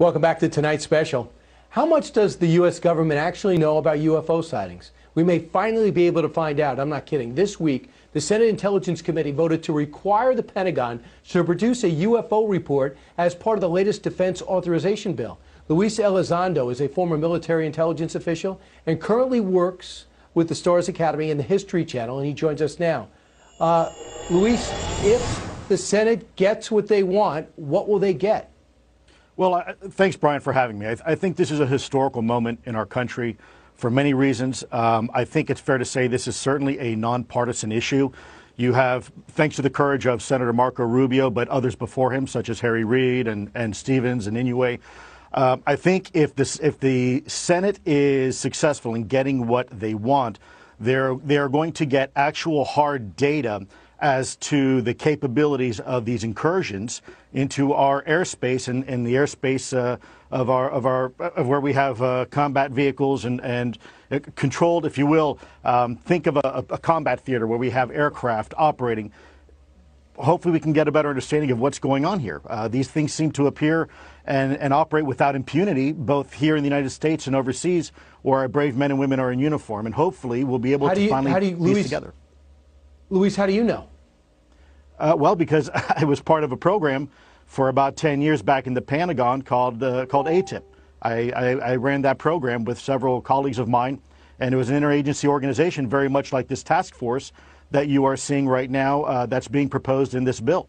Welcome back to tonight's special. How much does the U.S. government actually know about UFO sightings? We may finally be able to find out. I'm not kidding. This week, the Senate Intelligence Committee voted to require the Pentagon to produce a UFO report as part of the latest defense authorization bill. Luis Elizondo is a former military intelligence official and currently works with the Stars Academy and the History Channel, and he joins us now. Luis, if the Senate gets what they want, what will they get? Well, thanks, Brian, for having me. I think this is a historical moment in our country for many reasons. I think it's fair to say this is certainly a nonpartisan issue. You have, thanks to the courage of Senator Marco Rubio, but others before him, such as Harry Reid and Stevens and Inouye. I think if the Senate is successful in getting what they want, they're going to get actual hard data as to the capabilities of these incursions into our airspace and the airspace of where we have combat vehicles and controlled, if you will. Think of a combat theater where we have aircraft operating. Hopefully we can get a better understanding of what's going on here. These things seem to appear and operate without impunity, both here in the United States and overseas, where our brave men and women are in uniform. And hopefully we'll be able to finally piece together. Luis, how do you know? Well, because I was part of a program for about 10 years back in the Pentagon called ATIP. I ran that program with several colleagues of mine, and it was an interagency organization very much like this task force that you are seeing right now that's being proposed in this bill.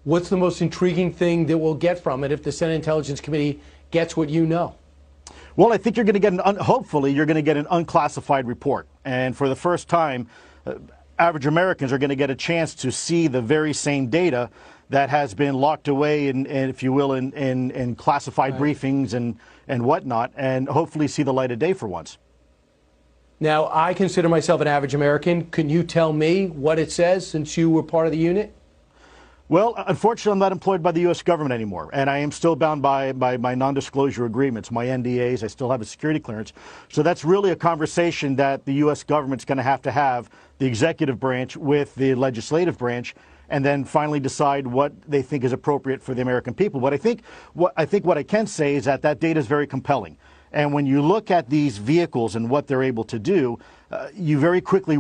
What's the most intriguing thing that we'll get from it if the Senate Intelligence Committee gets what you know? Well, I think you're going to get hopefully you're going to get an unclassified report. And for the first time, average Americans are going to get a chance to see the very same data that has been locked away in if you will, in classified briefings and whatnot, and hopefully see the light of day for once. Now, I consider myself an average American. Can you tell me what it says since you were part of the unit? Well, unfortunately, I'm not employed by the U.S. government anymore, and I am still bound by my non-disclosure agreements, my NDAs. I still have a security clearance. So that's really a conversation that the U.S. government's going to have, the executive branch with the legislative branch, and then finally decide what they think is appropriate for the American people. But I think what I can say is that data is very compelling. And when you look at these vehicles and what they're able to do, you very quickly